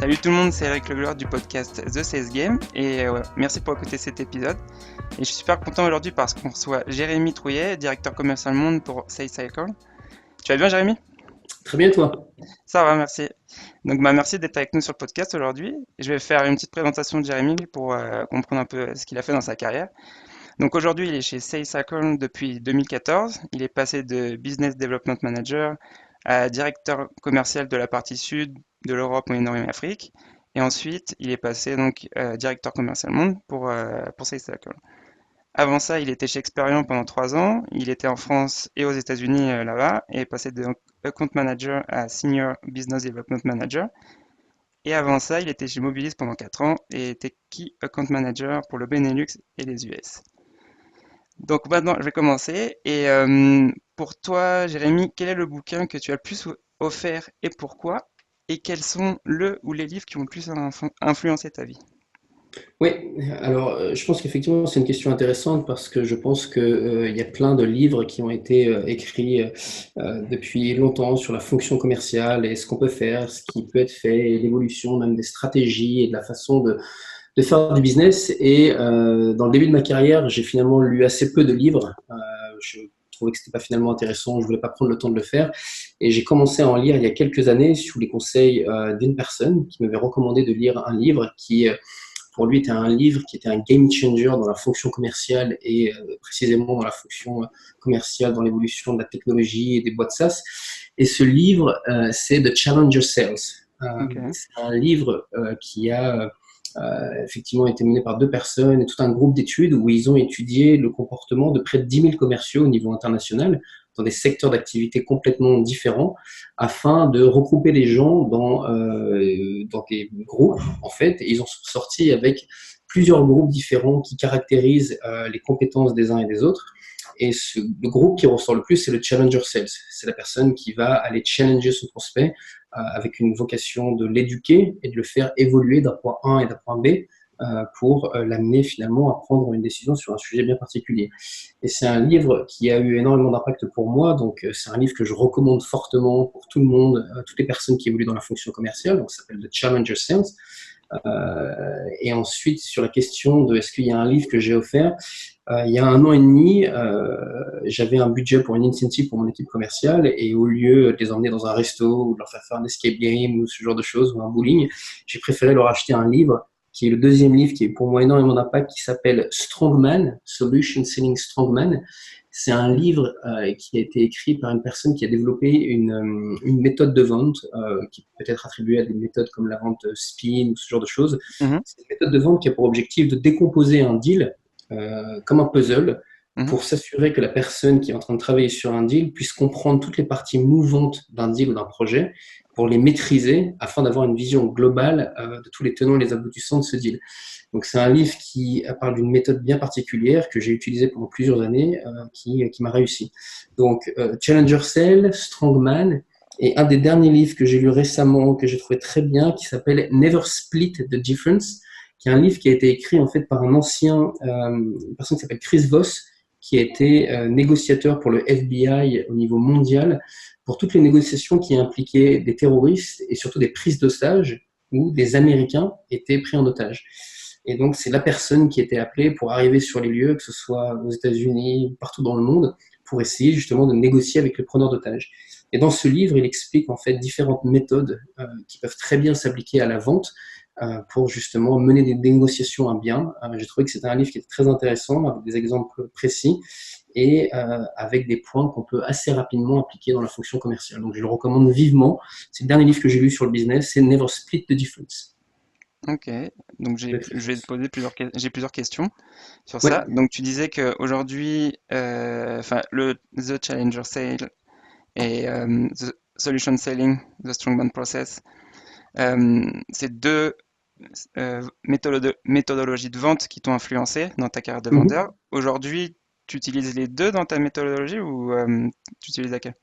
Salut tout le monde, c'est Eric Legloire du podcast The Sales Game et merci pour écouter cet épisode. Et je suis super content aujourd'hui parce qu'on reçoit Jérémy Trouillet, directeur commercial monde pour Sales Cycle. Tu vas bien Jérémy? Très bien, toi. Ça va, merci. Donc merci d'être avec nous sur le podcast aujourd'hui. Je vais faire une petite présentation de Jérémy pour comprendre un peu ce qu'il a fait dans sa carrière. Donc aujourd'hui, il est chez Sales Cycle depuis 2014. Il est passé de Business Development Manager à directeur commercial de la partie sud de l'Europe, Moyen-Orient et Afrique. Et ensuite, il est passé donc directeur commercial monde pour Sales Cycle. Avant ça, il était chez Experian pendant 3 ans. Il était en France et aux États-Unis là-bas et est passé de account manager à senior business development manager. Et avant ça, il était chez Mobilis pendant 4 ans et était key account manager pour le Benelux et les US. Donc maintenant, je vais commencer. Et pour toi, Jérémy, quel est le bouquin que tu as le plus offert et pourquoi? Et quels sont le ou les livres qui ont le plus influencé ta vie? Oui, alors je pense qu'effectivement c'est une question intéressante parce que je pense que il y a plein de livres qui ont été écrits depuis longtemps sur la fonction commerciale et ce qu'on peut faire, ce qui peut être fait, et l'évolution même des stratégies et de la façon de faire du business. Et dans le début de ma carrière, j'ai finalement lu assez peu de livres. Je trouvais que c'était pas finalement intéressant, je voulais pas prendre le temps de le faire. Et j'ai commencé à en lire il y a quelques années sous les conseils d'une personne qui m'avait recommandé de lire un livre qui pour lui était un livre qui était un game changer dans la fonction commerciale et précisément dans la fonction commerciale, dans l'évolution de la technologie et des boîtes SaaS. Et ce livre, c'est The Challenger Sales. Ok. C'est un livre qui a effectivement été mené par deux personnes et tout un groupe d'études où ils ont étudié le comportement de près de 10 000 commerciaux au niveau international dans des secteurs d'activité complètement différents afin de regrouper les gens dans des groupes en fait, et ils en sont sortis avec plusieurs groupes différents qui caractérisent les compétences des uns et des autres. Et le groupe qui ressort le plus, c'est le Challenger Sales. C'est la personne qui va aller challenger son prospect avec une vocation de l'éduquer et de le faire évoluer d'un point A et d'un point B pour l'amener finalement à prendre une décision sur un sujet bien particulier. Et c'est un livre qui a eu énormément d'impact pour moi, donc c'est un livre que je recommande fortement pour tout le monde, toutes les personnes qui évoluent dans la fonction commerciale, donc ça s'appelle The Challenger Sales. Et ensuite, sur la question de est-ce qu'il y a un livre que j'ai offert, il y a 1 an et demi, j'avais un budget pour une incentive pour mon équipe commerciale et au lieu de les emmener dans un resto ou de leur faire un escape game ou ce genre de choses ou un bowling, j'ai préféré leur acheter un livre qui est le deuxième livre qui est pour moi énormément d'impact, qui s'appelle Strongman, Solution Selling Strongman. C'est un livre qui a été écrit par une personne qui a développé une méthode de vente qui peut être attribuée à des méthodes comme la vente spin ou ce genre de choses. Mhm, C'est une méthode de vente qui a pour objectif de décomposer un deal comme un puzzle mhm. pour s'assurer que la personne qui est en train de travailler sur un deal puisse comprendre toutes les parties mouvantes d'un deal ou d'un projet pour les maîtriser afin d'avoir une vision globale de tous les tenants et les aboutissants de ce deal. Donc c'est un livre qui parle d'une méthode bien particulière que j'ai utilisée pendant plusieurs années qui m'a réussi. Donc Challenger Sale, Strongman et un des derniers livres que j'ai lu récemment que j'ai trouvé très bien qui s'appelle Never Split the Difference, qui est un livre qui a été écrit en fait par un ancien une personne qui s'appelle Chris Voss, qui a été négociateur pour le FBI au niveau mondial pour toutes les négociations qui impliquaient des terroristes et surtout des prises d'otages où des Américains étaient pris en otage. Et donc, c'est la personne qui était appelée pour arriver sur les lieux, que ce soit aux États-Unis, partout dans le monde, pour essayer justement de négocier avec le preneur d'otages. Et dans ce livre, il explique en fait différentes méthodes qui peuvent très bien s'appliquer à la vente pour justement mener des négociations à bien. J'ai trouvé que c'était un livre qui était très intéressant, avec des exemples précis et avec des points qu'on peut assez rapidement appliquer dans la fonction commerciale. Donc je le recommande vivement. C'est le dernier livre que j'ai lu sur le business, c'est Never Split the Difference. Ok. Donc je vais te poser j'ai plusieurs questions sur Ouais. ça. Donc tu disais qu'aujourd'hui, enfin The Challenger Sale et The Solution Selling, The Strongman Process, c'est deux méthodologies de vente qui t'ont influencé dans ta carrière de Mhm. vendeur. Aujourd'hui, tu utilises les deux dans ta méthodologie ou tu utilises laquelle?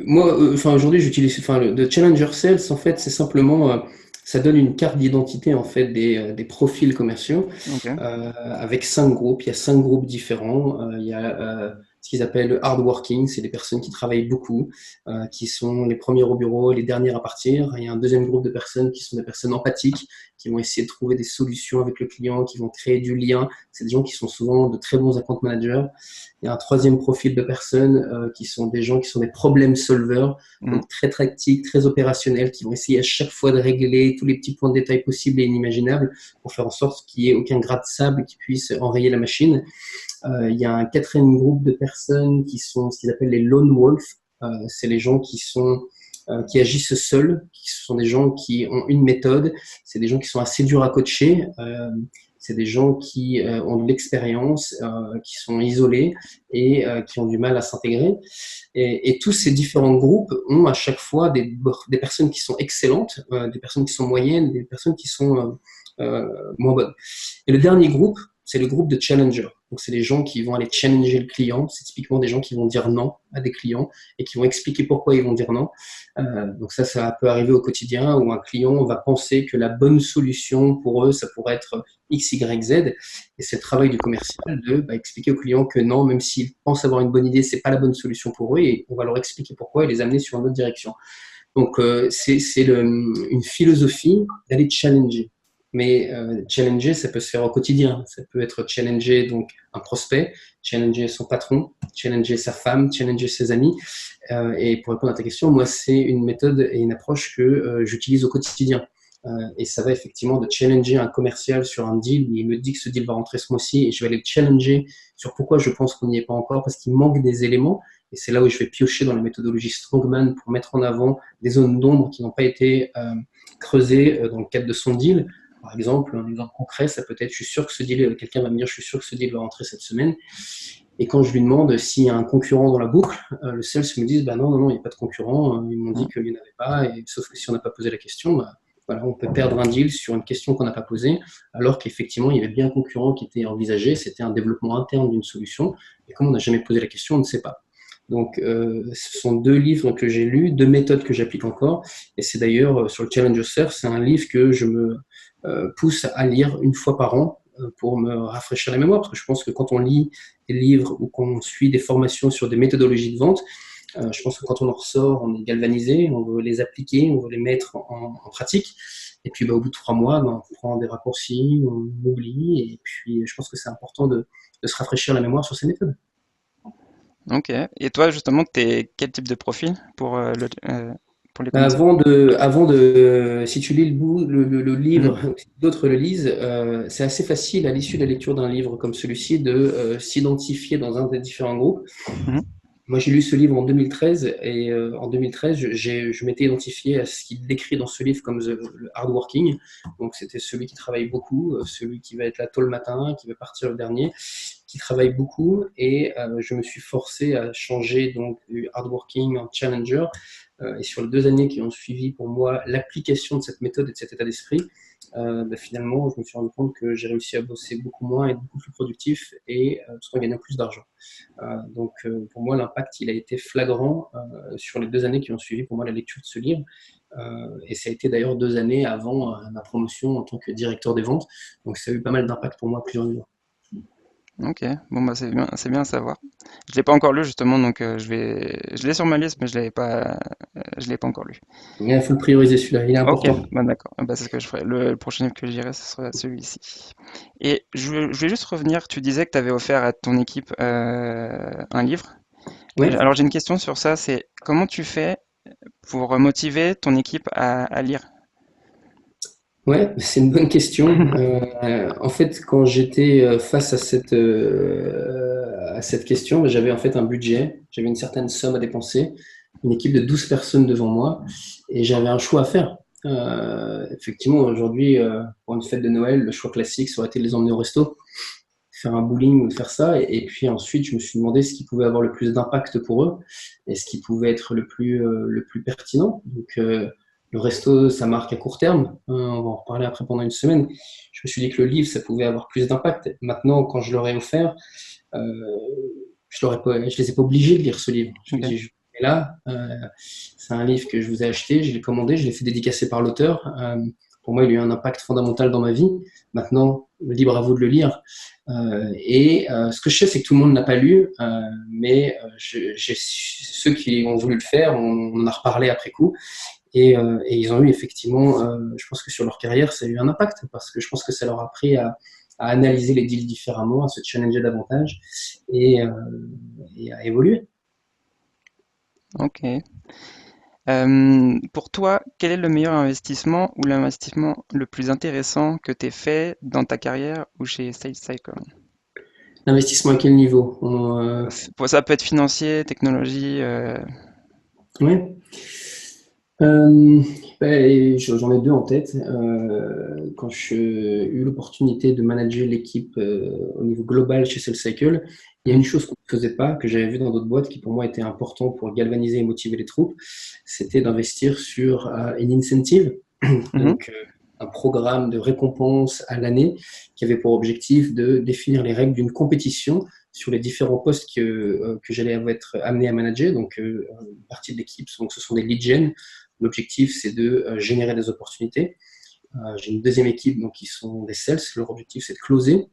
Moi, enfin aujourd'hui, j'utilise, enfin le Challenger Sales, en fait, c'est simplement, ça donne une carte d'identité en fait des profils commerciaux Ok. avec 5 groupes. Il y a 5 groupes différents. Il y a ce qu'ils appellent le hard working, c'est des personnes qui travaillent beaucoup, qui sont les premières au bureau, les dernières à partir. Il y a un deuxième groupe de personnes qui sont des personnes empathiques, qui vont essayer de trouver des solutions avec le client, qui vont créer du lien. C'est des gens qui sont souvent de très bons account managers. Il y a un troisième profil de personnes qui sont des gens qui sont des problem solvers, donc très tactiques, très opérationnels, qui vont essayer à chaque fois de régler tous les petits points de détail possibles et inimaginables pour faire en sorte qu'il n'y ait aucun grain de sable qui puisse enrayer la machine. Il y a un quatrième groupe de personnes qui sont ce qu'ils appellent les lone wolves. C'est les gens qui agissent seuls, qui sont des gens qui ont une méthode, c'est des gens qui sont assez durs à coacher, c'est des gens qui ont de l'expérience, qui sont isolés et qui ont du mal à s'intégrer. Et tous ces différents groupes ont à chaque fois des personnes qui sont excellentes, des personnes qui sont moyennes, des personnes qui sont moins bonnes. Et le dernier groupe, c'est le groupe de challengers. Donc, c'est les gens qui vont aller challenger le client. C'est typiquement des gens qui vont dire non à des clients et qui vont expliquer pourquoi ils vont dire non. Donc ça peut arriver au quotidien où un client va penser que la bonne solution pour eux, ça pourrait être X, Y, Z. Et c'est le travail du commercial de expliquer au client que non, même s'ils pensent avoir une bonne idée, c'est pas la bonne solution pour eux et on va leur expliquer pourquoi et les amener sur une autre direction. Donc, c'est une philosophie d'aller challenger. Mais challenger, ça peut se faire au quotidien. Ça peut être challenger donc un prospect, challenger son patron, challenger sa femme, challenger ses amis. Et pour répondre à ta question, moi, c'est une méthode et une approche que j'utilise au quotidien. Et ça va effectivement de challenger un commercial sur un deal où il me dit que ce deal va rentrer ce mois-ci et je vais aller le challenger sur pourquoi je pense qu'on n'y est pas encore parce qu'il manque des éléments. Et c'est là où je vais piocher dans la méthodologie Strongman pour mettre en avant des zones d'ombre qui n'ont pas été creusées dans le cadre de son deal. Par exemple, un exemple concret, ça peut être, je suis sûr que ce deal, quelqu'un va me dire, je suis sûr que ce deal va rentrer cette semaine. Et quand je lui demande s'il y a un concurrent dans la boucle, le sales me dit, non, il n'y a pas de concurrent. Ils m'ont dit qu'il n'y en avait pas. Et, sauf que si on n'a pas posé la question, voilà, on peut perdre un deal sur une question qu'on n'a pas posée, alors qu'effectivement, il y avait bien un concurrent qui était envisagé. C'était un développement interne d'une solution. Et comme on n'a jamais posé la question, on ne sait pas. Donc, ce sont 2 livres que j'ai lus, 2 méthodes que j'applique encore. Et c'est d'ailleurs sur le Challenge Yourself, c'est un livre que je me pousse à lire une fois par an pour me rafraîchir la mémoire. Parce que je pense que quand on lit des livres ou qu'on suit des formations sur des méthodologies de vente, je pense que quand on en ressort, on est galvanisé, on veut les appliquer, on veut les mettre en pratique. Et puis, au bout de 3 mois, on prend des raccourcis, on oublie. Et puis, je pense que c'est important de se rafraîchir la mémoire sur ces méthodes. Ok. Et toi, justement, t'es quel type de profil pour les commerciaux? Si tu lis le Mhm. livre, si d'autres le lisent, c'est assez facile à l'issue de la lecture d'un livre comme celui-ci de s'identifier dans un des différents groupes. Mhm. Moi, j'ai lu ce livre en 2013 et en 2013, je m'étais identifié à ce qu'il décrit dans ce livre comme le hardworking. Donc, c'était celui qui travaille beaucoup, celui qui va être là tôt le matin, qui va partir le dernier, qui travaille beaucoup. Et je me suis forcé à changer donc du hardworking en challenger. Et sur les 2 années qui ont suivi pour moi l'application de cette méthode et de cet état d'esprit, finalement, je me suis rendu compte que j'ai réussi à bosser beaucoup moins, être beaucoup plus productif et tout en gagnant plus d'argent. Donc, pour moi, l'impact, il a été flagrant sur les 2 années qui ont suivi pour moi la lecture de ce livre. Et ça a été d'ailleurs 2 années avant ma promotion en tant que directeur des ventes. Donc, ça a eu pas mal d'impact pour moi à plusieurs niveaux. Ok, bon bah c'est bien à savoir. Je l'ai pas encore lu justement, donc je l'ai sur ma liste, mais je l'ai pas encore lu. Il faut le prioriser celui-là, il est Ok, important. bah d'accord. Bah, c'est ce que je ferai. Le prochain livre que je lirai, ce sera celui-ci. Et je vais juste revenir. Tu disais que tu avais offert à ton équipe un livre. Ouais, Alors j'ai une question sur ça. C'est comment tu fais pour motiver ton équipe à lire? ouais, c'est une bonne question. En fait, quand j'étais face à cette question, j'avais en fait un budget, j'avais une certaine somme à dépenser, une équipe de 12 personnes devant moi, et j'avais un choix à faire. Effectivement, aujourd'hui, pour une fête de Noël, le choix classique, ça aurait été de les emmener au resto, faire un bowling ou de faire ça. Et puis ensuite, je me suis demandé ce qui pouvait avoir le plus d'impact pour eux et ce qui pouvait être le plus pertinent. Donc, le resto, ça marque à court terme. On va en reparler après pendant une semaine. Je me suis dit que le livre, ça pouvait avoir plus d'impact. Maintenant, quand je leur ai offert, euh, je les ai pas obligés de lire ce livre. Je me Ok. dis, et là, c'est un livre que je vous ai acheté, je l'ai commandé, je l'ai fait dédicacer par l'auteur. Pour moi, il a eu un impact fondamental dans ma vie. Maintenant, libre à vous de le lire. Ce que je sais, c'est que tout le monde n'a pas lu, mais j'ai ceux qui ont voulu le faire, on en a reparlé après coup. Et ils ont eu effectivement, je pense que sur leur carrière, ça a eu un impact parce que je pense que ça leur a appris à analyser les deals différemment, à se challenger davantage et, euh, et à évoluer. Ok. Pour toi, quel est le meilleur investissement ou l'investissement le plus intéressant que tu aies fait dans ta carrière ou chez Sales Cycle? L'investissement à quel niveau? Ça peut être financier, technologie. Ouais. Euh, J'en ai deux en tête. Quand j'ai eu l'opportunité de manager l'équipe au niveau global chez SellCycle, il y a Mhm, une chose qu'on ne faisait pas, que j'avais vu dans d'autres boîtes, qui pour moi était important pour galvaniser et motiver les troupes, c'était d'investir sur une incentive, mhm, donc un programme de récompense à l'année qui avait pour objectif de définir les règles d'une compétition sur les différents postes que j'allais être amené à manager. Donc, une partie de l'équipe, donc, ce sont des lead gen. L'objectif, c'est de générer des opportunités. J'ai une deuxième équipe, donc qui sont des sales. Leur objectif, c'est de closer.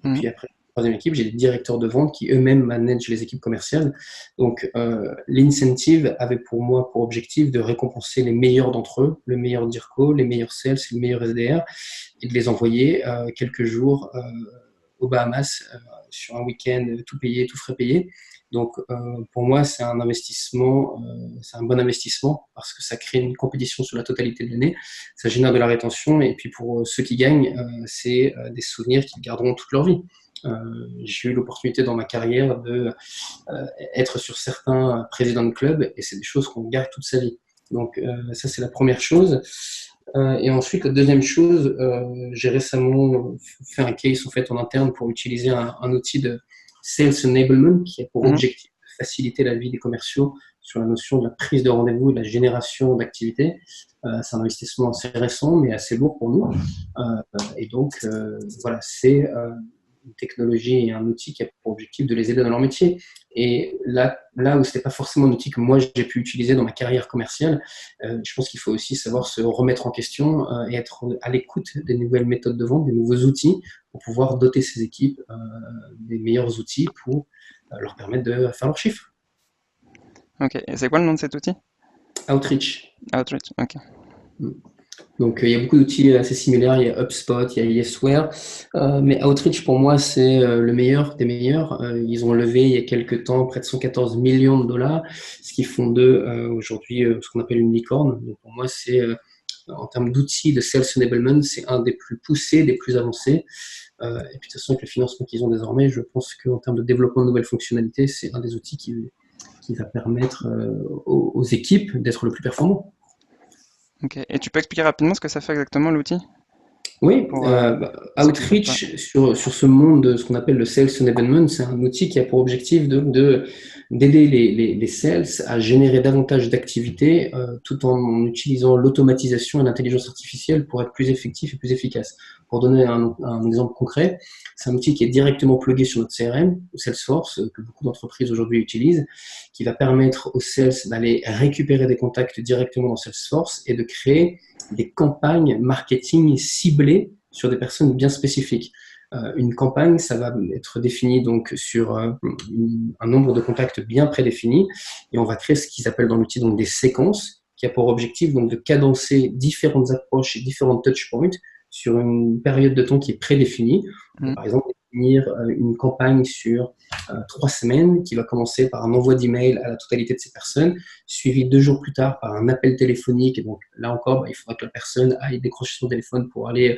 Et mhm. puis après, troisième équipe, j'ai des directeurs de vente qui eux-mêmes managent les équipes commerciales. Donc, l'incentive avait pour moi pour objectif de récompenser les meilleurs d'entre eux, le meilleur DIRCO, les meilleurs sales, le meilleur SDR, et de les envoyer quelques jours aux Bahamas sur un week-end tout payé, tout frais payé. Donc, pour moi, c'est un investissement, c'est un bon investissement parce que ça crée une compétition sur la totalité de l'année, ça génère de la rétention et puis pour ceux qui gagnent, c'est des souvenirs qu'ils garderont toute leur vie. J'ai eu l'opportunité dans ma carrière de être sur certains présidents de club et c'est des choses qu'on garde toute sa vie. Donc ça c'est la première chose. Et ensuite la deuxième chose, j'ai récemment fait un case en fait en interne pour utiliser un outil de sales enablement qui a pour Mhm. objectif de faciliter la vie des commerciaux sur la notion de la prise de rendez-vous et de la génération d'activités. C'est un investissement assez récent mais assez lourd pour nous. Et donc voilà, c'est une technologie et un outil qui a pour objectif de les aider dans leur métier. Et là où ce n'était pas forcément un outil que moi j'ai pu utiliser dans ma carrière commerciale, je pense qu'il faut aussi savoir se remettre en question et être à l'écoute des nouvelles méthodes de vente, des nouveaux outils pour pouvoir doter ces équipes des meilleurs outils pour leur permettre de faire leurs chiffres. Ok. Et c'est quoi le nom de cet outil? Outreach. Outreach. Ok. Donc, il y a beaucoup d'outils assez similaires. Il y a HubSpot, il y a Yesware. Mais Outreach, pour moi, c'est le meilleur des meilleurs. Ils ont levé il y a quelques temps près de 114 millions de dollars, ce qui font d'eux aujourd'hui ce qu'on appelle une licorne. Donc, pour moi, c'est en termes d'outils de sales enablement, c'est un des plus poussés, des plus avancés. Et puis, de toute façon, avec le financement qu'ils ont désormais, je pense qu'en termes de développement de nouvelles fonctionnalités, c'est un des outils qui va permettre aux équipes d'être le plus performants. Ok. Et tu peux expliquer rapidement ce que ça fait exactement l'outil Oui, pour ceux qui ne savent pas. Outreach sur ce monde de ce qu'on appelle le Sales Enablement, c'est un outil qui a pour objectif d'aider les sales à générer davantage d'activités tout en utilisant l'automatisation et l'intelligence artificielle pour être plus effectif et plus efficace. Pour donner un exemple concret, c'est un outil qui est directement plugué sur notre CRM, Salesforce, que beaucoup d'entreprises aujourd'hui utilisent, qui va permettre aux sales d'aller récupérer des contacts directement dans Salesforce et de créer des campagnes marketing ciblées sur des personnes bien spécifiques. Une campagne, ça va être défini donc sur un nombre de contacts bien prédéfinis et on va créer ce qu'ils appellent dans l'outil donc des séquences qui a pour objectif donc de cadencer différentes approches et différentes touchpoints sur une période de temps qui est prédéfinie. Mhm. Par exemple, définir une campagne sur 3 semaines qui va commencer par un envoi d'email à la totalité de ces personnes, suivi 2 jours plus tard par un appel téléphonique. Et donc là encore, il faudra que la personne aille décrocher son téléphone pour aller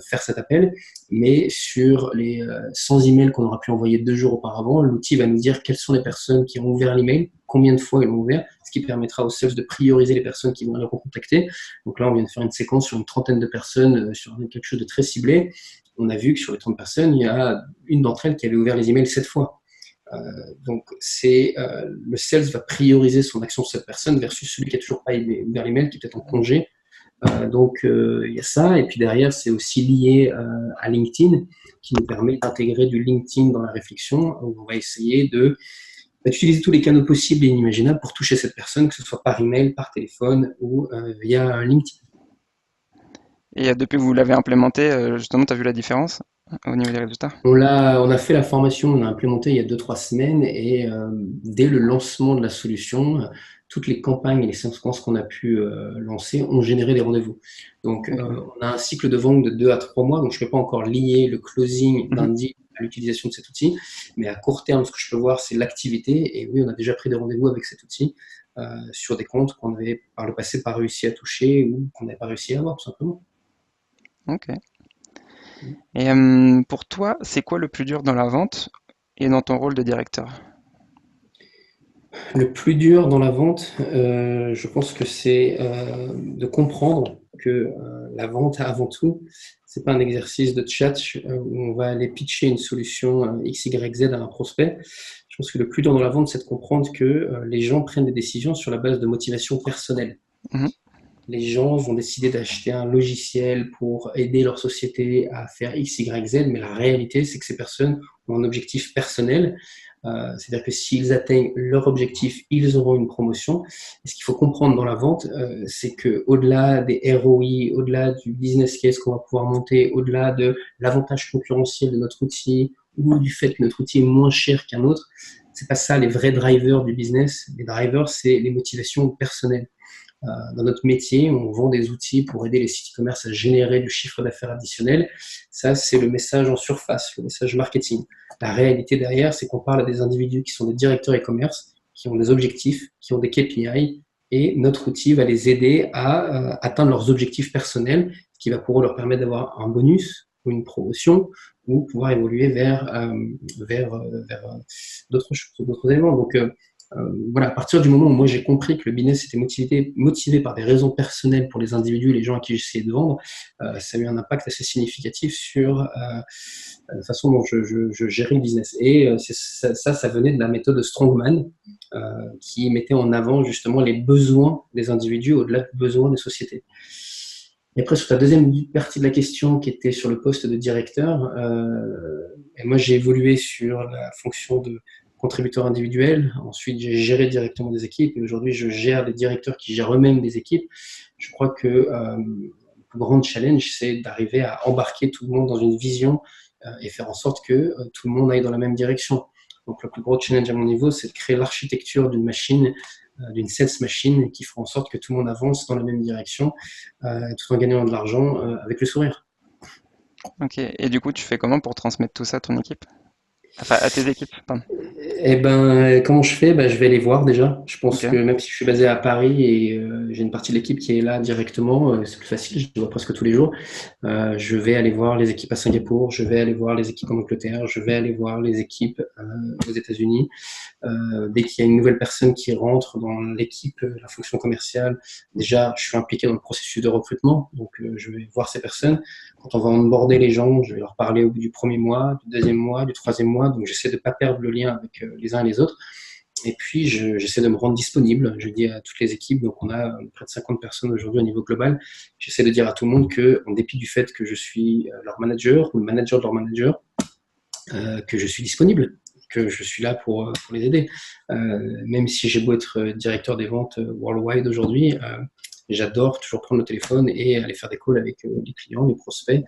faire cet appel. Mais sur les 100 emails qu'on aura pu envoyer 2 jours auparavant, l'outil va nous dire quelles sont les personnes qui ont ouvert l'email, combien de fois ils l'ont ouvert, ce qui permettra aux sales de prioriser les personnes qui vont les recontacter. Donc là, on vient de faire une séquence sur une trentaine de personnes, sur quelque chose de très ciblé. On a vu que sur les 30 personnes, il y a une d'entre elles qui avait ouvert les emails 7 fois. Donc, le sales va prioriser son action sur cette personne versus celui qui a toujours pas ouvert l'email, qui est peut-être en congé. Il y a ça. Et puis derrière, c'est aussi lié à LinkedIn, qui nous permet d'intégrer du LinkedIn dans la réflexion. On va essayer d'utiliser tous les canaux possibles et inimaginables pour toucher cette personne, que ce soit par email, par téléphone ou via LinkedIn. Et depuis que vous l'avez implémenté, justement, tu as vu la différence? au niveau des résultats? On a fait la formation, on a implémenté il y a 2, 3 semaines et dès le lancement de la solution, toutes les campagnes et les séquences qu'on a pu lancer ont généré des rendez-vous. Donc, Ok. on a un cycle de vente de 2 à 3 mois, donc je ne peux pas encore lier le closing Mhm. d'un deal à l'utilisation de cet outil, mais à court terme, ce que je peux voir, c'est l'activité. Et oui, on a déjà pris des rendez-vous avec cet outil sur des comptes qu'on avait par le passé pas réussi à toucher ou qu'on n'avait pas réussi à avoir, tout simplement. Ok. Et pour toi, c'est quoi le plus dur dans la vente et dans ton rôle de directeur? Le plus dur dans la vente, je pense que c'est de comprendre que la vente, avant tout, c'est pas un exercice de chat où on va aller pitcher une solution X, Y, Z à un prospect. Je pense que le plus dur dans la vente, c'est de comprendre que les gens prennent des décisions sur la base de motivation personnelle. Mhm. Les gens vont décider d'acheter un logiciel pour aider leur société à faire X, Y, Z, mais la réalité, c'est que ces personnes ont un objectif personnel. C'est-à-dire que s'ils atteignent leur objectif, ils auront une promotion. Et ce qu'il faut comprendre dans la vente, c'est que au-delà des ROI, au-delà du business case qu'on va pouvoir monter, au-delà de l'avantage concurrentiel de notre outil ou du fait que notre outil est moins cher qu'un autre, c'est pas ça les vrais drivers du business. Les drivers, c'est les motivations personnelles. Dans notre métier, on vend des outils pour aider les sites e-commerce à générer du chiffre d'affaires additionnel. Ça, c'est le message en surface, le message marketing. La réalité derrière, c'est qu'on parle à des individus qui sont des directeurs e-commerce, qui ont des objectifs, qui ont des KPI, et notre outil va les aider à atteindre leurs objectifs personnels, ce qui va pour eux leur permettre d'avoir un bonus ou une promotion ou pouvoir évoluer vers d'autres choses, d'autres éléments. Donc, voilà, à partir du moment où moi j'ai compris que le business était motivé par des raisons personnelles pour les individus, les gens à qui j'essayais de vendre, ça a eu un impact assez significatif sur la façon dont je gérais le business. Et ça venait de la méthode Strongman, euh, qui mettait en avant justement les besoins des individus au-delà des besoins des sociétés. Et après, sur ta deuxième partie de la question qui était sur le poste de directeur, et moi j'ai évolué sur la fonction de contributeur individuel. Ensuite, j'ai géré directement des équipes et aujourd'hui, je gère des directeurs qui gèrent eux-mêmes des équipes. Je crois que le plus grand challenge, c'est d'arriver à embarquer tout le monde dans une vision et faire en sorte que tout le monde aille dans la même direction. Donc, le plus gros challenge à mon niveau, c'est de créer l'architecture d'une machine, d'une sales machine qui fera en sorte que tout le monde avance dans la même direction tout en gagnant de l'argent avec le sourire. Ok. Et du coup, tu fais comment pour transmettre tout ça à ton équipe? Enfin, à tes équipes, pardon. Eh ben, comment je fais? Ben, je vais les voir déjà. Je Ok. pense que même si je suis basé à Paris et j'ai une partie de l'équipe qui est là directement, c'est plus facile, je les vois presque tous les jours. Je vais aller voir les équipes à Singapour, je vais aller voir les équipes en Angleterre, je vais aller voir les équipes aux États-Unis. Dès qu'il y a une nouvelle personne qui rentre dans l'équipe, la fonction commerciale, déjà, je suis impliqué dans le processus de recrutement, donc je vais voir ces personnes. Quand on va onboarder les gens, je vais leur parler au bout du premier mois, du deuxième mois, du troisième mois, donc j'essaie de ne pas perdre le lien avec les uns et les autres. Et puis, j'essaie de me rendre disponible. Je dis à toutes les équipes, donc on a près de 50 personnes aujourd'hui au niveau global, j'essaie de dire à tout le monde que, en dépit du fait que je suis leur manager ou le manager de leur manager, que je suis disponible, que je suis là pour les aider. Même si j'ai beau être directeur des ventes worldwide aujourd'hui, j'adore toujours prendre le téléphone et aller faire des calls avec les clients, les prospects.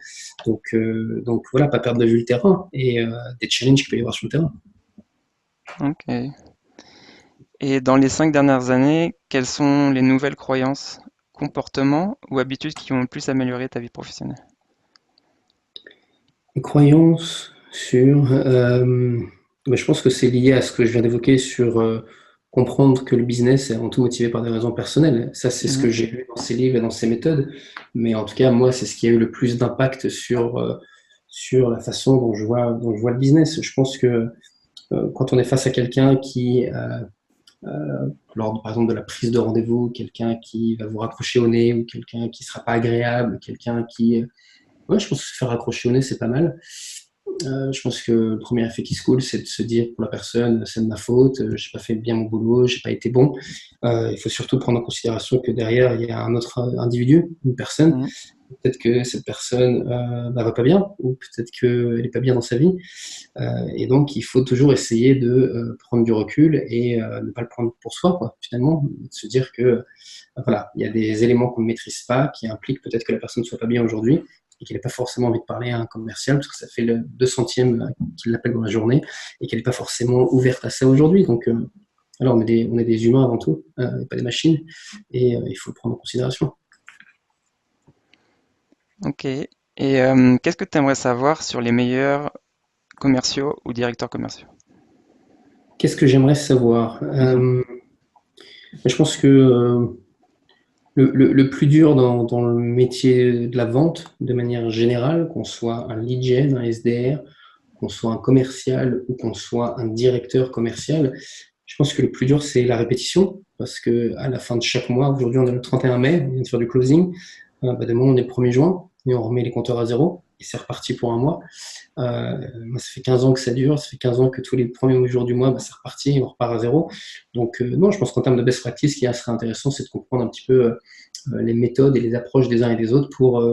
Donc voilà, pas perdre de vue le terrain et des challenges qu'il peut y avoir sur le terrain. Ok. Et dans les 5 dernières années, quelles sont les nouvelles croyances, comportements ou habitudes qui ont le plus amélioré ta vie professionnelle? Les croyances sur... mais je pense que c'est lié à ce que je viens d'évoquer sur comprendre que le business est avant tout motivé par des raisons personnelles. Ça, c'est ce Mhm. que j'ai lu dans ces livres et dans ces méthodes. Mais en tout cas, moi, c'est ce qui a eu le plus d'impact sur la façon dont je vois le business. Je pense que quand on est face à quelqu'un qui, lors par exemple de la prise de rendez-vous, quelqu'un qui va vous raccrocher au nez ou quelqu'un qui sera pas agréable, quelqu'un qui... Ouais, je pense que se faire raccrocher au nez, c'est pas mal. Je pense que le premier effet qui se coule, c'est de se dire pour la personne, c'est de ma faute, j'ai pas fait bien mon boulot, j'ai pas été bon. Il faut surtout prendre en considération que derrière, il y a un autre individu, une personne. Mhm. Peut-être que cette personne va pas bien, ou peut-être qu'elle est pas bien dans sa vie. Et donc, il faut toujours essayer de prendre du recul et ne pas le prendre pour soi, quoi, finalement. De se dire que voilà, il y a des éléments qu'on ne maîtrise pas, qui impliquent peut-être que la personne ne soit pas bien aujourd'hui. et qu'elle n'ait pas forcément envie de parler à un commercial parce que ça fait le 200e qu'il l'appelle dans la journée et qu'elle n'est pas forcément ouverte à ça aujourd'hui. Donc, alors on est des humains avant tout, et pas des machines, et il faut le prendre en considération. Ok. Et qu'est-ce que tu aimerais savoir sur les meilleurs commerciaux ou directeurs commerciaux? Qu'est-ce que j'aimerais savoir? Mhm. Je pense que le plus dur dans le métier de la vente, de manière générale, qu'on soit un lead gen, un SDR, qu'on soit un commercial ou qu'on soit un directeur commercial, je pense que le plus dur, c'est la répétition. Parce que à la fin de chaque mois, aujourd'hui on est le 31 mai, on vient de faire du closing, demain on est le 1er juin et on remet les compteurs à zéro et c'est reparti pour un mois. Moi, ça fait 15 ans que ça dure, ça fait 15 ans que tous les premiers jours du mois, c'est reparti, on repart à zéro. Donc, non, je pense qu'en termes de best practice, ce qui serait intéressant, c'est de comprendre un petit peu les méthodes et les approches des uns et des autres pour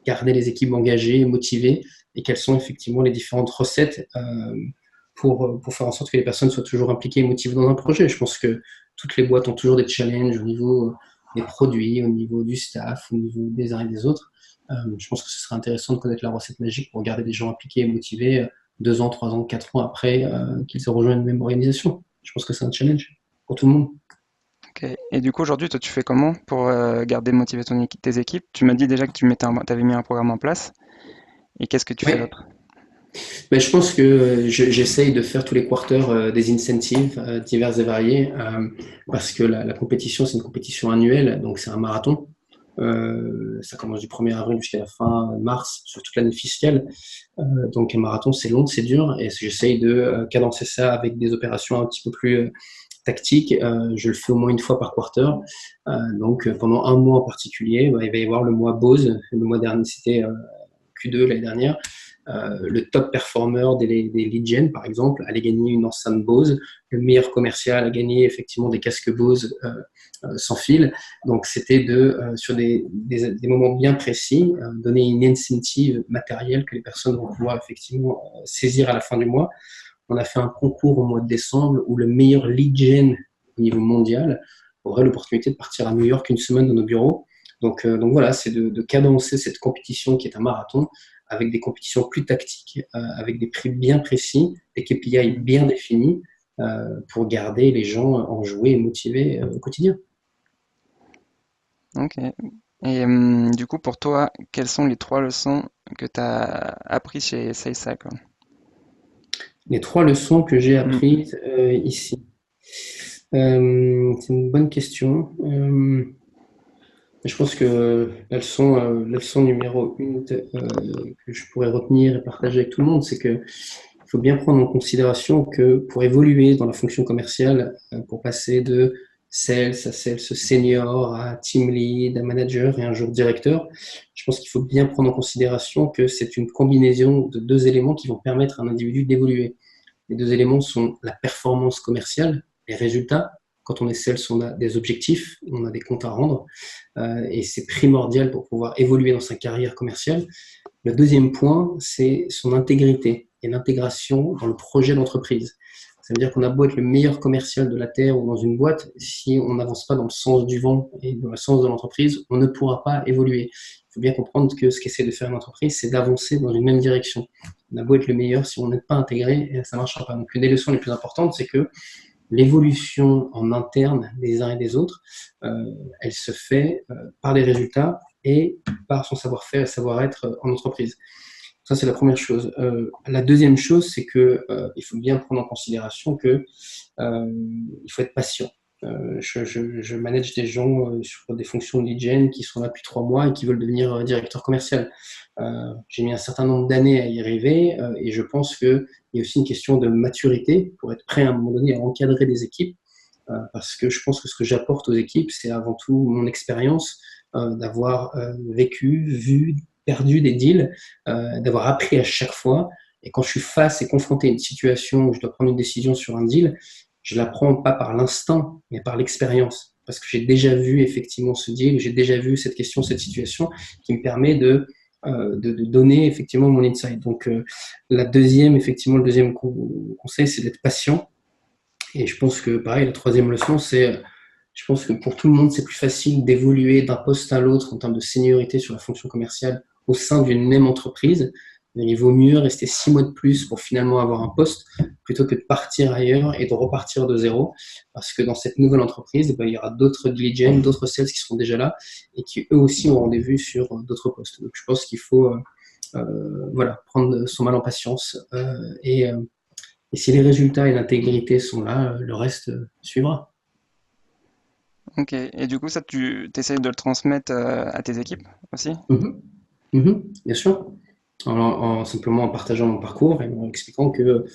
garder les équipes engagées, motivées, et quelles sont effectivement les différentes recettes pour faire en sorte que les personnes soient toujours impliquées et motivées dans un projet. Je pense que toutes les boîtes ont toujours des challenges au niveau des produits, au niveau du staff, au niveau des uns et des autres. Je pense que ce serait intéressant de connaître la recette magique pour garder des gens impliqués et motivés 2 ans, 3 ans, 4 ans après qu'ils aient rejoint une même organisation. Je pense que c'est un challenge pour tout le monde. Ok. Et du coup, aujourd'hui, toi, tu fais comment pour garder motivé tes équipes? Tu m'as dit déjà que t'avais mis un programme en place. Et qu'est-ce que tu fais Oui, d'autre? mais je pense que j'essaye de faire tous les quarters des incentives divers et variés parce que la compétition, c'est une compétition annuelle, donc c'est un marathon. Ça commence du 1er avril jusqu'à la fin mars sur toute l'année fiscale. Donc un marathon, c'est long, c'est dur, et j'essaye de cadencer ça avec des opérations un petit peu plus tactiques. Je le fais au moins une fois par quarter. Donc pendant un mois en particulier, il va y avoir le mois Bose. Le mois dernier, c'était Q2 l'année dernière. Le top performer des lead gen, par exemple, allait gagner une enceinte Bose. Le meilleur commercial a gagné effectivement des casques Bose sans fil. Donc, c'était sur des moments bien précis, donner une incentive matérielle que les personnes vont pouvoir effectivement saisir à la fin du mois. On a fait un concours au mois de décembre où le meilleur lead gen au niveau mondial aurait l'opportunité de partir à New York une semaine dans nos bureaux. Donc voilà, c'est de cadencer cette compétition qui est un marathon avec des compétitions plus tactiques, avec des prix bien précis, des KPI bien définis pour garder les gens enjoués et motivés au quotidien. Ok. Et du coup, pour toi, quelles sont les 3 leçons que tu as apprises chez SalesCycle? Les 3 leçons que j'ai Mm. apprises ici. C'est une bonne question. Je pense que la leçon numéro 1 que je pourrais retenir et partager avec tout le monde, c'est que il faut bien prendre en considération que pour évoluer dans la fonction commerciale, pour passer de sales à sales senior, à team lead, à manager et un jour directeur, je pense qu'il faut bien prendre en considération que c'est une combinaison de 2 éléments qui vont permettre à un individu d'évoluer. Les 2 éléments sont la performance commerciale, les résultats. Quand on est sales, on a des objectifs, on a des comptes à rendre, et c'est primordial pour pouvoir évoluer dans sa carrière commerciale. Le deuxième point, c'est son intégrité et l'intégration dans le projet d'entreprise. Ça veut dire qu'on a beau être le meilleur commercial de la Terre ou dans une boîte, si on n'avance pas dans le sens du vent et dans le sens de l'entreprise, on ne pourra pas évoluer. Il faut bien comprendre que ce qu'essaie de faire une entreprise, c'est d'avancer dans une même direction. On a beau être le meilleur, si on n'est pas intégré, ça ne marchera pas. Donc, une des leçons les plus importantes, c'est que l'évolution en interne des uns et des autres, elle se fait par les résultats et par son savoir-faire et savoir-être en entreprise. Ça, c'est la première chose. La deuxième chose, c'est que il faut bien prendre en considération que il faut être patient. Je manage des gens sur des fonctions de lead gen qui sont là depuis 3 mois et qui veulent devenir directeur commercial. J'ai mis un certain nombre d'années à y arriver et je pense qu'il y a aussi une question de maturité pour être prêt à un moment donné à encadrer des équipes parce que je pense que ce que j'apporte aux équipes, c'est avant tout mon expérience d'avoir vécu, vu, perdu des deals, d'avoir appris à chaque fois. Et quand je suis face et confronté à une situation où je dois prendre une décision sur un deal, je la prends pas par l'instinct, mais par l'expérience. Parce que j'ai déjà vu effectivement ce deal, j'ai déjà vu cette question, cette situation qui me permet de donner effectivement mon insight. Donc, effectivement, le deuxième conseil, c'est d'être patient. Et je pense que, pareil, la troisième leçon, c'est, je pense que pour tout le monde, c'est plus facile d'évoluer d'un poste à l'autre en termes de seniorité sur la fonction commerciale au sein d'une même entreprise, il vaut mieux rester 6 mois de plus pour finalement avoir un poste plutôt que de partir ailleurs et de repartir de zéro. Parce que dans cette nouvelle entreprise, il y aura d'autres diligents, d'autres sales qui seront déjà là et qui eux aussi ont rendez-vous sur d'autres postes. Donc je pense qu'il faut voilà, prendre son mal en patience et si les résultats et l'intégrité sont là, le reste suivra. Ok. Et du coup, ça, tu essayes de le transmettre à tes équipes aussi? Mhm. Bien sûr. Simplement en partageant mon parcours et en expliquant que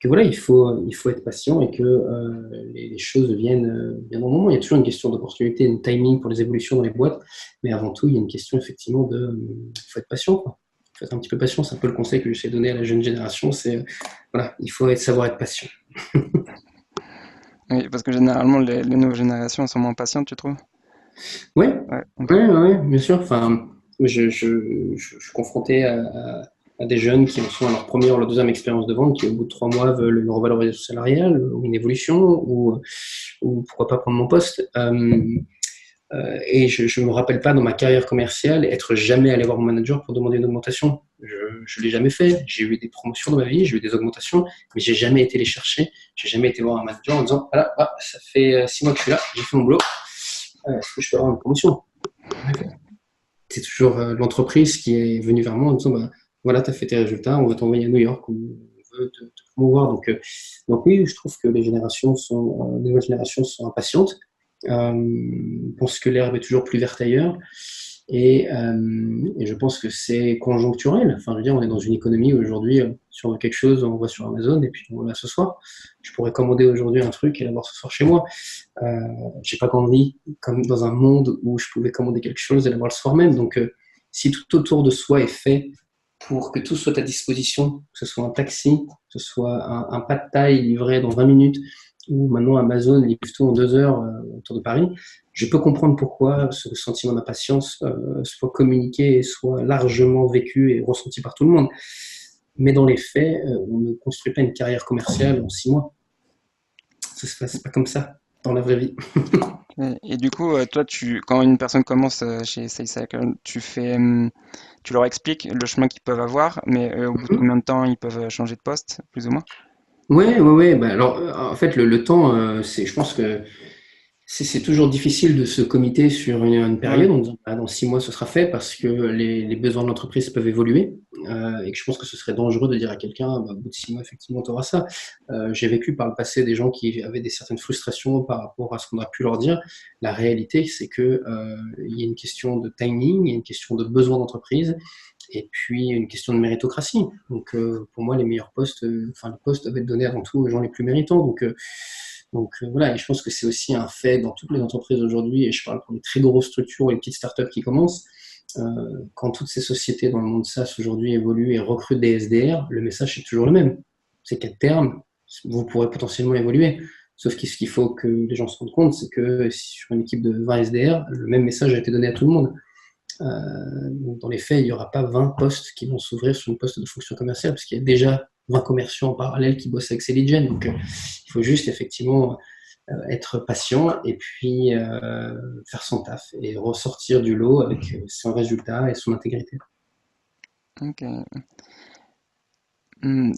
voilà, il faut être patient et que les choses viennent au moment. Il y a toujours une question d'opportunité, de timing pour les évolutions dans les boîtes, mais avant tout, il y a une question effectivement il faut être patient, quoi. Il faut être un petit peu patient. C'est un peu le conseil que j'essaie de donner à la jeune génération, c'est voilà, il faut savoir être patient. Oui, parce que généralement, les nouvelles générations sont moins patientes, tu trouves? Ouais, Ouais, ok. ouais, bien sûr. Enfin, je suis confronté à des jeunes qui en sont à leur première ou leur deuxième expérience de vente, qui au bout de 3 mois veulent une revalorisation salariale ou une évolution ou pourquoi pas prendre mon poste. Et je me rappelle pas dans ma carrière commerciale être jamais allé voir mon manager pour demander une augmentation. Je l'ai jamais fait. J'ai eu des promotions dans ma vie, j'ai eu des augmentations, mais j'ai jamais été les chercher. J'ai jamais été voir un manager en disant voilà, ça fait 6 mois que je suis là, j'ai fait mon boulot. Est-ce que je peux avoir une promotion? C'est toujours l'entreprise qui est venue vers moi en disant bah, voilà, tu as fait tes résultats, on va t'envoyer à New York ou on veut te promouvoir. Donc oui, je trouve que les nouvelles générations sont impatientes, pensent que l'herbe est toujours plus verte ailleurs. Et je pense que c'est conjoncturel. Enfin, je veux dire, on est dans une économie où aujourd'hui, si on veut quelque chose, on va sur Amazon et puis on l'a ce soir. Je pourrais commander aujourd'hui un truc et l'avoir ce soir chez moi. Euh, j'ai pas grandi comme dans un monde où je pouvais commander quelque chose et l'avoir le soir même. Donc, si tout autour de soi est fait pour que tout soit à disposition, que ce soit un taxi, que ce soit un pas de taille livré dans 20 minutes, ou maintenant Amazon livre tout en 2 heures autour de Paris, je peux comprendre pourquoi ce sentiment d'impatience soit communiqué et soit largement vécu et ressenti par tout le monde. Mais dans les faits, on ne construit pas une carrière commerciale en 6 mois. Ça se passe pas comme ça dans la vraie vie. Et du coup, toi, quand une personne commence chez SayCycle, tu leur expliques le chemin qu'ils peuvent avoir, mais au bout de combien de temps ils peuvent changer de poste, plus ou moins? Ouais. Bah, alors, en fait, le temps, je pense que c'est toujours difficile de se committer sur une Ouais. période en disant ah, dans 6 mois ce sera fait parce que les besoins de l'entreprise peuvent évoluer et que je pense que ce serait dangereux de dire à quelqu'un bah, au bout de 6 mois effectivement tu auras ça. J'ai vécu par le passé des gens qui avaient certaines frustrations par rapport à ce qu'on a pu leur dire. La réalité c'est que il y a une question de timing, il y a une question de besoin d'entreprise et puis une question de méritocratie. Donc pour moi les meilleurs postes, les postes doivent être donnés avant tout aux gens les plus méritants. Donc voilà, et je pense que c'est aussi un fait dans toutes les entreprises aujourd'hui, et je parle pour les très grosses structures et les petites startups qui commencent, euh, quand toutes ces sociétés dans le monde SaaS aujourd'hui évoluent et recrutent des SDR, le message est toujours le même. C'est qu'à terme, vous pourrez potentiellement évoluer. Sauf que ce qu'il faut que les gens se rendent compte, c'est que sur une équipe de 20 SDR, le même message a été donné à tout le monde. Donc dans les faits, il n'y aura pas 20 postes qui vont s'ouvrir sur une poste de fonction commerciale, parce qu'il y a déjà 20 commerciaux en parallèle qui bossent avec ces lead gen. Donc il faut juste effectivement être patient et puis faire son taf et ressortir du lot avec son résultat et son intégrité. Ok.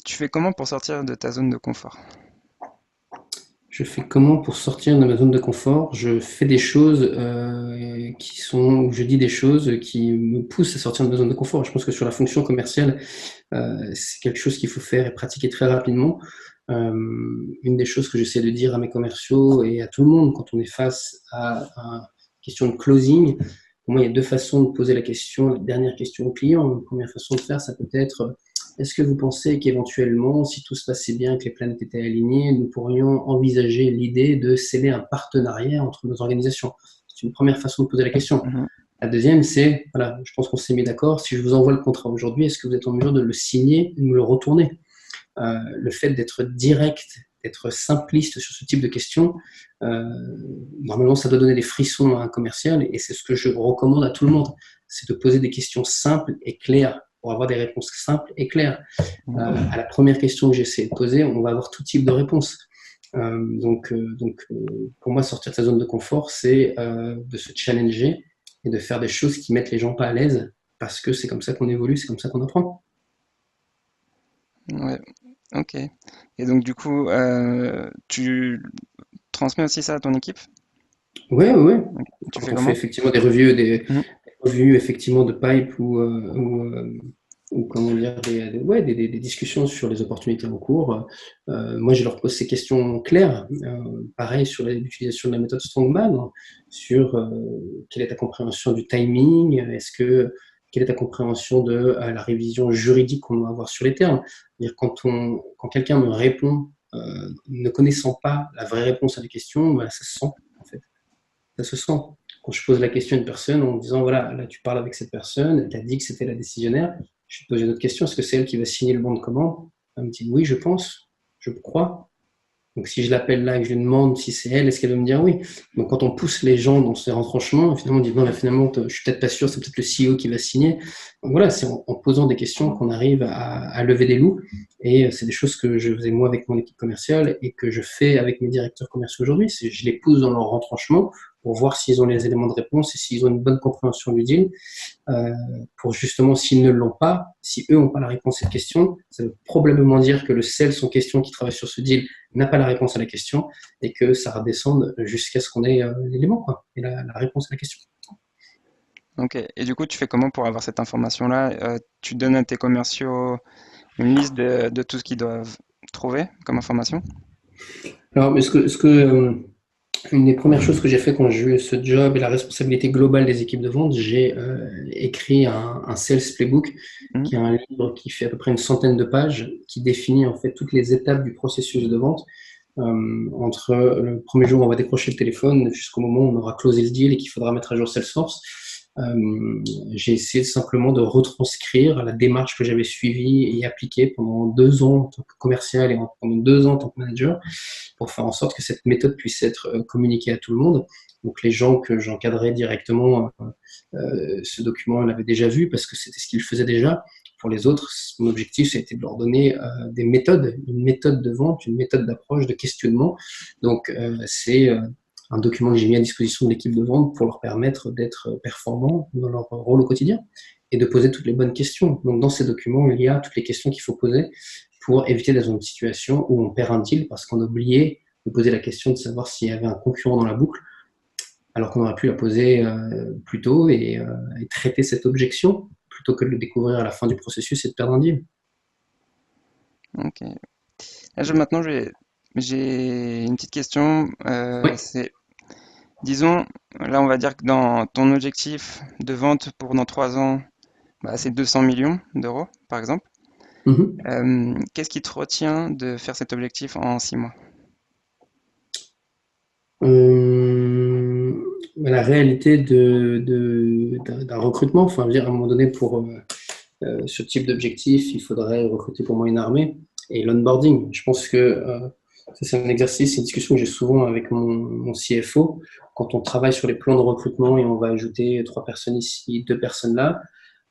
Tu fais comment pour sortir de ta zone de confort? Je fais comment pour sortir de ma zone de confort? Je fais des choses où je dis des choses qui me poussent à sortir de ma zone de confort. Je pense que sur la fonction commerciale, c'est quelque chose qu'il faut faire et pratiquer très rapidement. Euh, une des choses que j'essaie de dire à mes commerciaux et à tout le monde quand on est face à une question de closing, pour moi, il y a deux façons de poser la question. La dernière question au client, une première façon de faire, ça peut être est-ce que vous pensez qu'éventuellement, si tout se passait bien, que les planètes étaient alignées, nous pourrions envisager l'idée de sceller un partenariat entre nos organisations? C'est une première façon de poser la question. Mhm. La deuxième, c'est, voilà, je pense qu'on s'est mis d'accord, si je vous envoie le contrat aujourd'hui, est-ce que vous êtes en mesure de le signer et de me le retourner? Le fait d'être direct, d'être simpliste sur ce type de questions, euh, normalement, ça doit donner des frissons à un commercial et c'est ce que je recommande à tout le monde, c'est de poser des questions simples et claires pour avoir des réponses simples et claires. À la première question que j'essaie de poser, on va avoir tout type de réponse. Pour moi, sortir de sa zone de confort, c'est de se challenger et de faire des choses qui mettent les gens pas à l'aise, parce que c'est comme ça qu'on évolue, c'est comme ça qu'on apprend. Ouais, ok. Et donc du coup, tu transmets aussi ça à ton équipe? Ouais, ouais, ouais. Tu Quand fais on fait comment? effectivement des Mhm. revues effectivement de pipe ou comment dire, ouais, des discussions sur les opportunités en cours, moi je leur pose ces questions claires. Pareil sur l'utilisation de la méthode Strongman, sur quelle est ta compréhension du timing, quelle est ta compréhension de la révision juridique qu'on doit avoir sur les termes. C'est-à-dire quand quelqu'un me répond ne connaissant pas la vraie réponse à la question, bah, ça se sent en fait. Ça se sent. Quand je pose la question à une personne en disant, voilà, là tu parles avec cette personne, elle t'a dit que c'était la décisionnaire, je vais te poser une autre question, est-ce que c'est elle qui va signer le bon de commande? Elle me dit, oui, je pense, je crois. Donc si je l'appelle là et que je lui demande si c'est elle, est-ce qu'elle va me dire oui? Donc quand on pousse les gens dans ces retranchements, finalement on dit non, là, finalement je suis peut-être pas sûr, c'est peut-être le CEO qui va signer. Donc voilà, c'est en posant des questions qu'on arrive à lever des loups. Et c'est des choses que je faisais moi avec mon équipe commerciale et que je fais avec mes directeurs commerciaux aujourd'hui. C'est je les pousse dans leur retranchement pour voir s'ils ont les éléments de réponse et s'ils ont une bonne compréhension du deal euh, pour justement, s'ils ne l'ont pas, si eux n'ont pas la réponse à cette question, ça veut probablement dire que le sales en question qui travaille sur ce deal n'a pas la réponse à la question et que ça redescende jusqu'à ce qu'on ait l'élément quoi, et la réponse à la question. Ok. Et du coup, tu fais comment pour avoir cette information-là? Tu donnes à tes commerciaux une liste de tout ce qu'ils doivent trouver comme information? Alors, mais une des premières choses que j'ai fait quand j'ai eu ce job et la responsabilité globale des équipes de vente, j'ai écrit un sales playbook Mhm. qui est un livre qui fait à peu près une centaine de pages, qui définit en fait toutes les étapes du processus de vente, entre le premier jour où on va décrocher le téléphone jusqu'au moment où on aura closé le deal et qu'il faudra mettre à jour Salesforce. J'ai essayé simplement de retranscrire la démarche que j'avais suivie et appliquée pendant 2 ans en tant que commercial et pendant 2 ans en tant que manager pour faire en sorte que cette méthode puisse être communiquée à tout le monde. Donc les gens que j'encadrais directement, ce document, on l'avait déjà vu parce que c'était ce qu'ils faisaient déjà. Pour les autres, mon objectif, c'était de leur donner des méthodes, une méthode de vente, une méthode d'approche, de questionnement. Donc c'est un document que j'ai mis à disposition de l'équipe de vente pour leur permettre d'être performants dans leur rôle au quotidien et de poser toutes les bonnes questions. Donc dans ces documents, il y a toutes les questions qu'il faut poser pour éviter d'être dans une situation où on perd un deal parce qu'on a oublié de poser la question de savoir s'il y avait un concurrent dans la boucle, alors qu'on aurait pu la poser plus tôt et traiter cette objection plutôt que de le découvrir à la fin du processus et de perdre un deal. Ok. Maintenant, j'ai une petite question. Oui. Disons, là, on va dire que dans ton objectif de vente pour dans 3 ans, bah, c'est 200 millions d'euros, par exemple. Mhm. Qu'est-ce qui te retient de faire cet objectif en 6 mois? Euh, la réalité d'un recrutement, enfin, je veux dire, à un moment donné, pour ce type d'objectif, il faudrait recruter pour moi une armée et l'onboarding. Je pense que ça, c'est un exercice, c'est une discussion que j'ai souvent avec mon CFO. Quand on travaille sur les plans de recrutement et on va ajouter 3 personnes ici, 2 personnes là,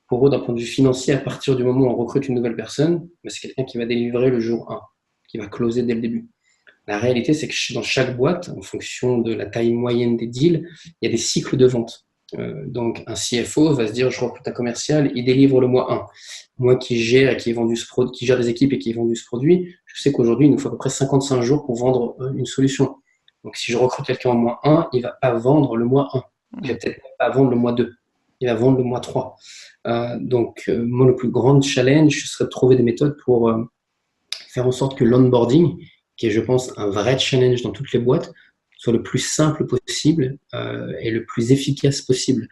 pour eux, d'un point de vue financier, à partir du moment où on recrute une nouvelle personne, ben, c'est quelqu'un qui va délivrer le jour 1, qui va closer dès le début. La réalité, c'est que dans chaque boîte, en fonction de la taille moyenne des deals, il y a des cycles de vente. Donc, un CFO va se dire, je recrute un commercial, il délivre le mois 1. Moi qui gère et qui gère des équipes et qui ai vendu ce produit, je sais qu'aujourd'hui, il nous faut à peu près 55 jours pour vendre une solution. Donc, si je recrute quelqu'un au mois 1, il va pas vendre le mois 1. Il va peut-être pas vendre le mois 2. Il va vendre le mois 3. Moi, le plus grand challenge, ce serait de trouver des méthodes pour faire en sorte que l'onboarding, qui est, je pense, un vrai challenge dans toutes les boîtes, soit le plus simple possible et le plus efficace possible.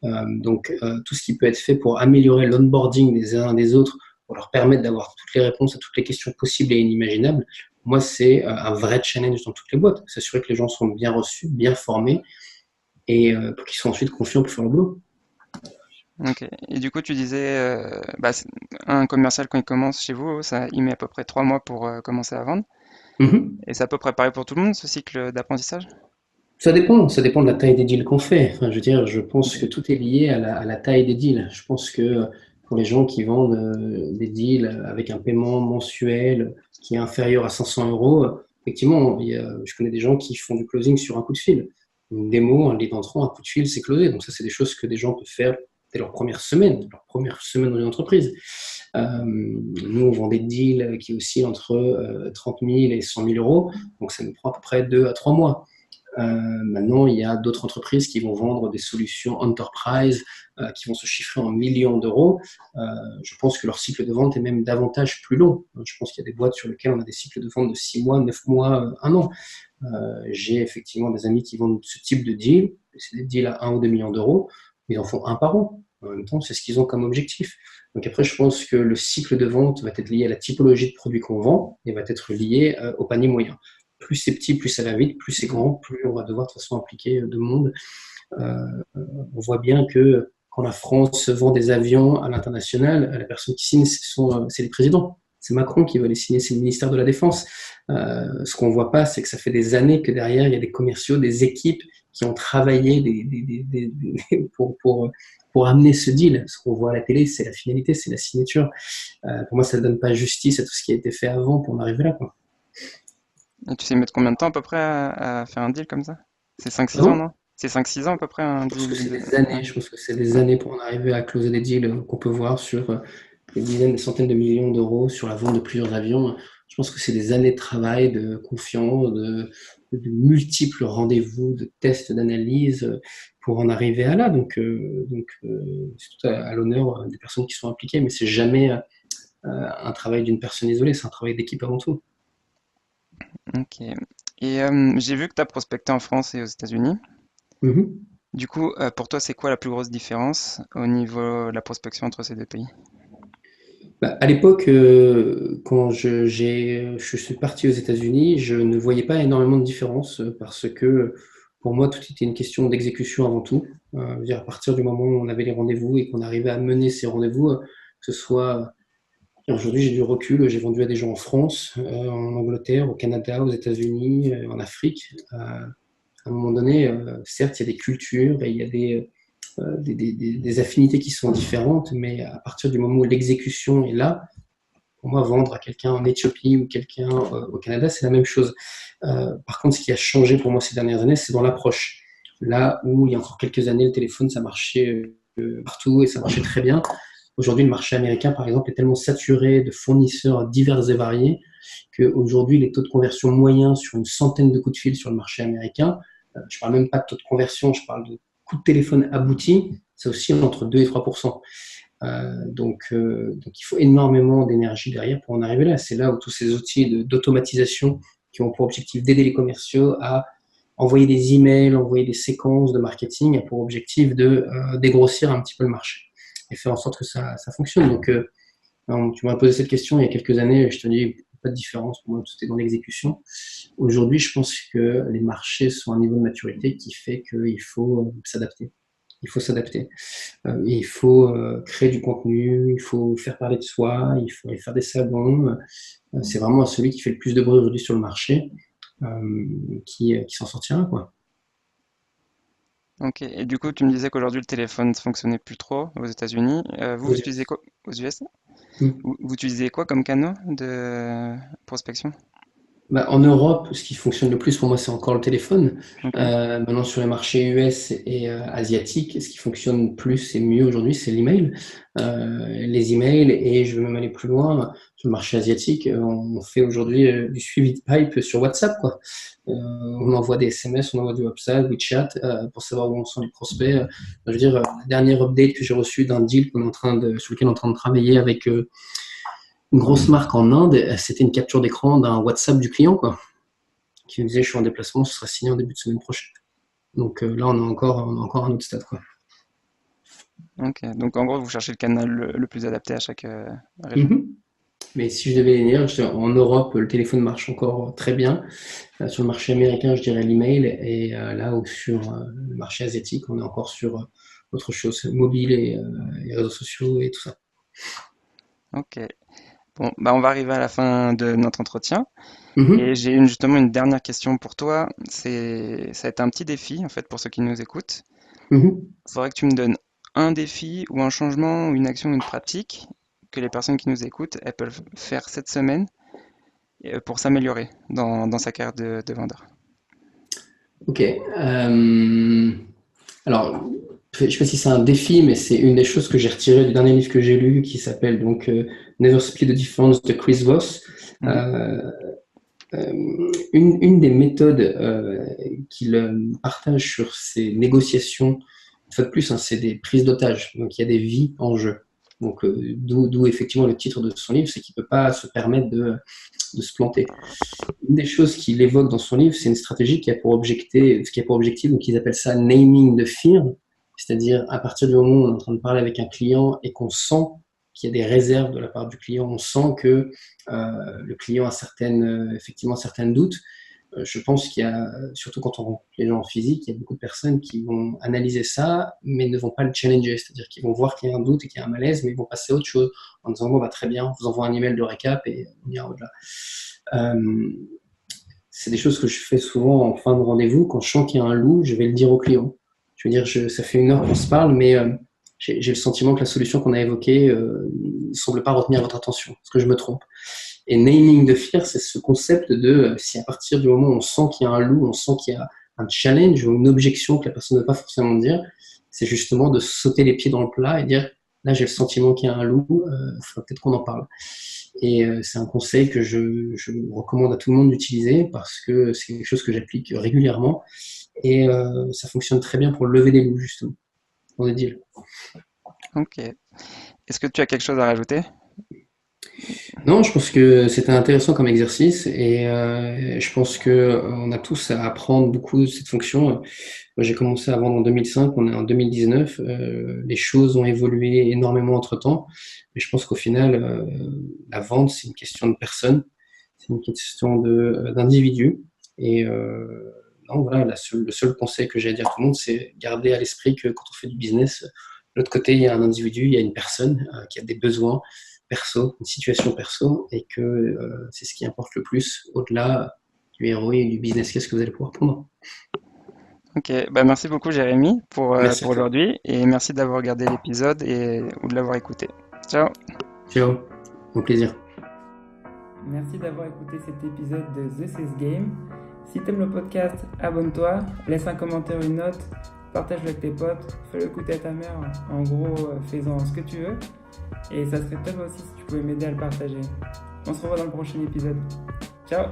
Tout ce qui peut être fait pour améliorer l'onboarding des uns des autres, pour leur permettre d'avoir toutes les réponses à toutes les questions possibles et inimaginables, moi, c'est un vrai challenge dans toutes les boîtes. S'assurer que les gens sont bien reçus, bien formés et pour qu'ils soient ensuite confiants pour faire le boulot. Ok. Et du coup, tu disais, bah, un commercial quand il commence chez vous, il met à peu près 3 mois pour commencer à vendre. Mm-hmm. Et c'est à peu près pareil pour tout le monde, ce cycle d'apprentissage? Ça dépend de la taille des deals qu'on fait. Enfin, je veux dire, je pense que tout est lié à la taille des deals. Je pense que pour les gens qui vendent des deals avec un paiement mensuel qui est inférieur à 500 euros, effectivement, je connais des gens qui font du closing sur un coup de fil. Une démo, un lead entrant, un coup de fil, c'est closé. Donc ça, c'est des choses que des gens peuvent faire dès leur première semaine dans une entreprise. Nous, on vend des deals qui oscillent entre 30 000 et 100 000 euros, donc ça nous prend à peu près 2 à 3 mois. Maintenant, il y a d'autres entreprises qui vont vendre des solutions enterprise qui vont se chiffrer en millions d'euros. Je pense que leur cycle de vente est même davantage plus long. Je pense qu'il y a des boîtes sur lesquelles on a des cycles de vente de 6 mois, 9 mois, 1 an. J'ai effectivement des amis qui vendent ce type de deal. C'est des deals à 1 ou 2 millions d'euros. Ils en font un par an. En même temps, c'est ce qu'ils ont comme objectif. Donc après, je pense que le cycle de vente va être lié à la typologie de produits qu'on vend et va être lié au panier moyen. Plus c'est petit, plus ça va vite, plus c'est grand, plus on va devoir de toute façon impliquer de monde. On voit bien que quand la France vend des avions à l'international, la personne qui signe, c'est les présidents. C'est Macron qui va les signer, c'est le ministère de la Défense. Ce qu'on ne voit pas, c'est que ça fait des années que derrière, il y a des commerciaux, des équipes qui ont travaillé pour amener ce deal. Ce qu'on voit à la télé, c'est la finalité, c'est la signature. Pour moi, ça ne donne pas justice à tout ce qui a été fait avant pour en arriver là, quoi. Et tu sais mettre combien de temps à peu près à faire un deal comme ça? C'est 5-6 ans, Pardon? non? C'est 5-6 ans à peu près un Je pense que deal c'est de... des années. Ouais. Je pense que c'est des Ouais. années pour en arriver à closer des deals qu'on peut voir sur des dizaines, des centaines de millions d'euros sur la vente de plusieurs avions. Je pense que c'est des années de travail, de confiance, de multiples rendez-vous, de tests, d'analyse pour en arriver à là. C'est tout à l'honneur des personnes qui sont impliquées, mais c'est jamais un travail d'une personne isolée, c'est un travail d'équipe avant tout. Ok. Et j'ai vu que tu as prospecté en France et aux États-Unis. Mhm. Du coup, pour toi, c'est quoi la plus grosse différence au niveau de la prospection entre ces deux pays? Bah, à l'époque, quand je suis parti aux États-Unis, je ne voyais pas énormément de différence parce que pour moi, tout était une question d'exécution avant tout. Je veux dire, à partir du moment où on avait les rendez-vous et qu'on arrivait à mener ces rendez-vous, que ce soit. Et aujourd'hui, j'ai du recul, j'ai vendu à des gens en France, en Angleterre, au Canada, aux États-Unis, en Afrique. À un moment donné, certes, il y a des cultures et il y a des affinités qui sont différentes, mais à partir du moment où l'exécution est là, pour moi, vendre à quelqu'un en Éthiopie ou quelqu'un au Canada, c'est la même chose. Par contre, ce qui a changé pour moi ces dernières années, c'est dans l'approche. Là où il y a encore quelques années, le téléphone, ça marchait partout et ça marchait très bien. Aujourd'hui, le marché américain, par exemple, est tellement saturé de fournisseurs divers et variés qu'aujourd'hui, les taux de conversion moyens sur une centaine de coups de fil sur le marché américain, je ne parle même pas de taux de conversion, je parle de coups de téléphone aboutis, c'est aussi entre 2 et 3%. Donc, il faut énormément d'énergie derrière pour en arriver là. C'est là où tous ces outils d'automatisation qui ont pour objectif d'aider les commerciaux à envoyer des emails, envoyer des séquences de marketing, a pour objectif de dégrossir un petit peu le marché et faire en sorte que ça fonctionne. Tu m'as posé cette question il y a quelques années, et je te dis pas de différence, pour moi tout est dans l'exécution. Aujourd'hui, je pense que les marchés sont à un niveau de maturité qui fait qu'il faut s'adapter. Il faut s'adapter. Il faut créer du contenu, il faut faire parler de soi, il faut aller faire des salons. C'est vraiment celui qui fait le plus de bruit aujourd'hui sur le marché qui s'en sortira, quoi. Ok. Et du coup, tu me disais qu'aujourd'hui, le téléphone ne fonctionnait plus trop aux États-Unis. Vous Aux utilisez US. quoi aux US? Mm. Vous utilisez quoi comme canaux de prospection? Bah, en Europe, ce qui fonctionne le plus pour moi, c'est encore le téléphone. Ok. Maintenant, sur les marchés US et asiatiques, ce qui fonctionne plus et mieux aujourd'hui, c'est l'email. Les emails, et je vais même aller plus loin, sur le marché asiatique, on fait aujourd'hui du suivi de pipe sur WhatsApp, quoi. On envoie des SMS, on envoie du WhatsApp, WeChat, pour savoir où en sont les prospects. Je veux dire, la dernière update que j'ai reçue d'un deal sur lequel on est en train de travailler avec une grosse marque en Inde, c'était une capture d'écran d'un WhatsApp du client, quoi, qui nous disait je suis en déplacement, ce sera signé en début de semaine prochaine. Donc là, on a encore un autre stade, quoi. Ok. Donc, en gros, vous cherchez le canal le plus adapté à chaque région. Mhm. Mais si je devais les dire, en Europe, le téléphone marche encore très bien. Sur le marché américain, je dirais l'email. Et là où sur le marché asiatique, on est encore sur autre chose, mobile et réseaux sociaux et tout ça. Ok. Bon, bah on va arriver à la fin de notre entretien. Et Mhm. j'ai justement une dernière question pour toi. Ça va être un petit défi, en fait, pour ceux qui nous écoutent. Mhm. Il faudrait que tu me donnes un défi ou un changement ou une action, une pratique que les personnes qui nous écoutent, elles peuvent faire cette semaine pour s'améliorer dans sa carrière de vendeur. Ok. Alors, je sais pas si c'est un défi, mais c'est une des choses que j'ai retirées du dernier livre que j'ai lu, qui s'appelle donc Never Split the Difference de Chris Voss. Mhm. Euh, une des méthodes qu'il partage sur ses négociations, une fois de plus, hein, c'est des prises d'otages. Donc il y a des vies en jeu. Donc d'où effectivement le titre de son livre, c'est qu'il ne peut pas se permettre de se planter. Une des choses qu'il évoque dans son livre, c'est une stratégie qui a pour objectif, donc ils appellent ça naming the fear, c'est-à-dire à partir du moment où on est en train de parler avec un client et qu'on sent qu'il y a des réserves de la part du client, on sent que le client a effectivement certains doutes. Je pense qu'il y a, surtout quand on rencontre les gens en physique, il y a beaucoup de personnes qui vont analyser ça, mais ne vont pas le challenger, c'est-à-dire qu'ils vont voir qu'il y a un doute et qu'il y a un malaise, mais ils vont passer à autre chose en disant bon, bah, très bien, on vous envoie un email de récap et on ira au-delà. Euh, c'est des choses que je fais souvent en fin de rendez-vous. Quand je sens qu'il y a un loup, je vais le dire au client. Je veux dire, ça fait 1 heure qu'on se parle, mais j'ai le sentiment que la solution qu'on a évoquée ne semble pas retenir votre attention. Est-ce que je me trompe? Et naming the fear, c'est ce concept de si à partir du moment où on sent qu'il y a un loup, on sent qu'il y a un challenge ou une objection que la personne ne veut pas forcément dire, c'est justement de sauter les pieds dans le plat et dire là j'ai le sentiment qu'il y a un loup, il faudrait peut-être qu'on en parle. Et c'est un conseil que je recommande à tout le monde d'utiliser parce que c'est quelque chose que j'applique régulièrement et ça fonctionne très bien pour lever des loups justement dans des deals. Ok. Est-ce que tu as quelque chose à rajouter? Non, je pense que c'était intéressant comme exercice et je pense que on a tous à apprendre beaucoup de cette fonction. Moi, j'ai commencé à vendre en 2005, on est en 2019. Les choses ont évolué énormément entre-temps, mais je pense qu'au final, la vente, c'est une question de personne, c'est une question d'individu. Et non, voilà, le seul conseil que j'ai à dire à tout le monde, c'est garder à l'esprit que quand on fait du business, de l'autre côté, il y a un individu, il y a une personne qui a des besoins perso, une situation perso, et que c'est ce qui importe le plus au-delà du ROI et du business case que vous allez pouvoir prendre. Ok, bah merci beaucoup Jérémy Merci à pour toi. aujourd'hui et merci d'avoir regardé l'épisode ou de l'avoir écouté. Ciao! Ciao, au plaisir. Merci d'avoir écouté cet épisode de The Sales Game. Si t'aimes le podcast, abonne-toi, laisse un commentaire, une note, partage-le avec tes potes, fais-le écouter à ta mère, en gros, fais-en ce que tu veux. Et ça serait top aussi si tu pouvais m'aider à le partager. On se revoit dans le prochain épisode. Ciao!